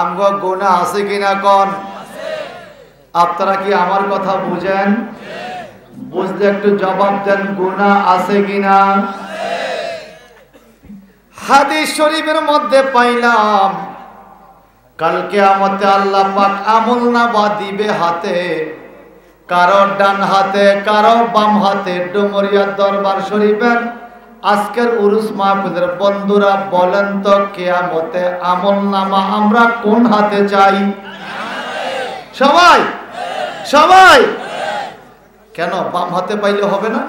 আমগো গুনাহ আছে কিনা কোন? আপনারা কি আমার কথা বুঝেন? বুঝলে একটু জবাব দেন, গুনাহ আছে কিনা? হাদিস শরীফের মধ্যে পাইলাম কাল কিয়ামতে আল্লাহ পাক আমলনামা দিবে হাতে, কারো ডান হাতে কারো বাম হাতে। ডুমুরিয়া দরবার শরীফের আজকের উরুস মাহফিলের বন্ধুরা বলেন তো, কিয়ামতে আমলনামা আমরা কোন হাতে চাই? সবাই সবাই। কেন বাম হাতে পাইলে হবে না?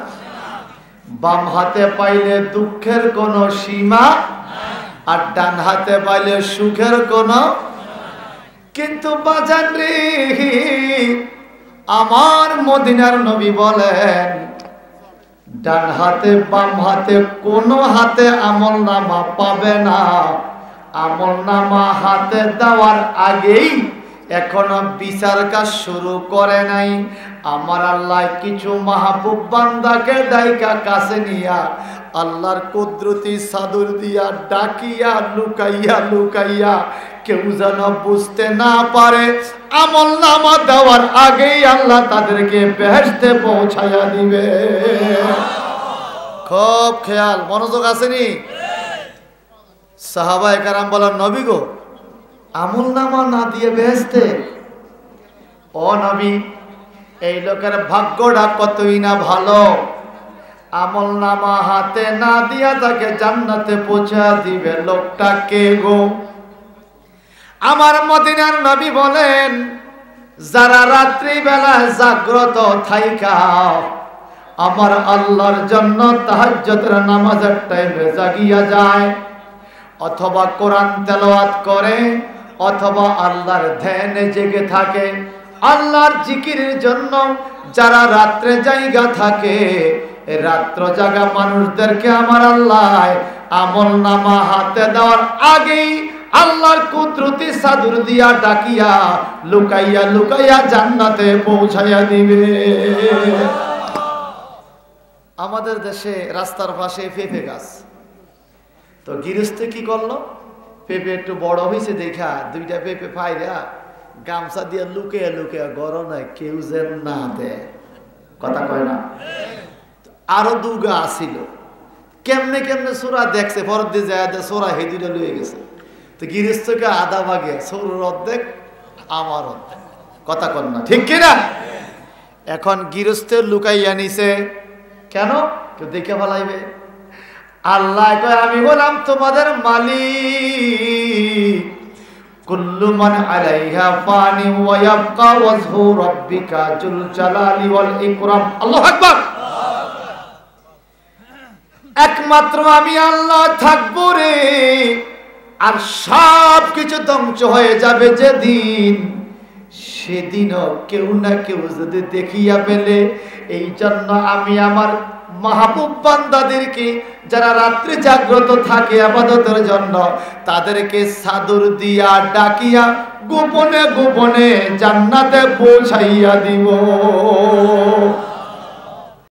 বাম হাতে পাইলে দুঃখের কোনো সীমা, আর ডান হাতে পাইলে সুখের কোনো। কিন্তু বাজান রে, আমার মদিনার নবী বলেন ডান হাতে বাম হাতে কোনো হাতে আমলনামা পাবে না। আমলনামা হাতে দেওয়ার আগেই এখনো বিচার কাজ শুরু করে নাই। আমার আল্লাহ কিছু মাহবুব বান্দাকে ডাইকা কাছে নিয়া আল্লাহর কুদরতি চাদর দিয়া ডাকিয়া লুকাইয়া লুকাইয়া কেউ যেন বুঝতে না পারে, আমলনামা দেওয়ার আগেই আল্লাহ তাদেরকে বেহেশতে পৌঁছায়া দিবে। খুব খেয়াল, মনোযোগ আসেনি? সাহাবায়ে কেরাম বলেন, নবী গো, আমলনামা না দিয়ে বেহেশতে? ও নবী, এই লোকের ভাগ্যটা কতই না ভালো, আমলনামা হাতে না দিয়া তাকে জান্নাতে পৌঁছা দিবে। লোকটা কে গো? আমার মদিনার নবী বলেন, যারা রাত্রি বেলায় জাগ্রত থাইকা আমার আল্লাহর জন্য তাহাজ্জুদের নামাজের টাইমে জাগিয়া যায়, অথবা কোরআন তেলাওয়াত করে, অথবা আল্লাহর ধ্যানে জেগে থাকে, আল্লাহর জিকিরের জন্য যারা রাত্রে জায়গা থাকে, রাত্র জাগা মানুষদেরকে আমার আল্লাহ আমলনামা হাতে দেওয়ার আগেই আল্লাহর কুদরতি চাদর দিয়া ডাকিয়া লুকাইয়া লুকাইয়া জান্নাতে পৌঁছাইয়া দিবে। আমাদের দেশে রাস্তার পাশে পেঁপে গাছ, তো গৃহস্থ কি করলো, পেঁপে একটু বড় হয়েছে দেখা দুইটা পেঁপে পাইরা গামছা দিয়ে লুকিয়ে লুকিয়ে গরমে কেউ যেন না দেয়, কথা কয় না। আরো দুগা আসিল, কেমনে কেমনে সোরা দেখছে, ফরত দিয়ে যায় সোরা হে দুইটা লুয়ে গেছে। তো গৃহস্থকে আধা ভাগে, সৌর অর্ধেক আমার অর্ধেক, কথা কন না, ঠিক কিনা? এখন গৃহস্থের লুকাইয়া নিছে কেন? কেউ দেখে ফেলাইবে। আল্লাহ কয়, আমি বললাম তোমাদের মালিক, কুল্লু মান আলাইহা ফানি ওয়া ইয়াবকা ওয়াজহু রাব্বিকা যুল জালালি ওয়াল ইকরাম। আল্লাহু আকবার। একমাত্র আমি আল্লাহ থাকবো রে, আর সব কিছু ধ্বংস হয়ে যাবে যেদিন, সেদিনও কেউ না কেউ যদি দেখিয়া পেলে। এই জন্য আমি আমার মাহবুব বান্দাদেরকে যারা রাত্রি জাগ্রত থাকে ইবাদতের জন্য, তাদেরকে চাদর দিয়া ডাকিয়া গোপনে গোপনে জান্নাতে পৌঁছাইয়া দিব।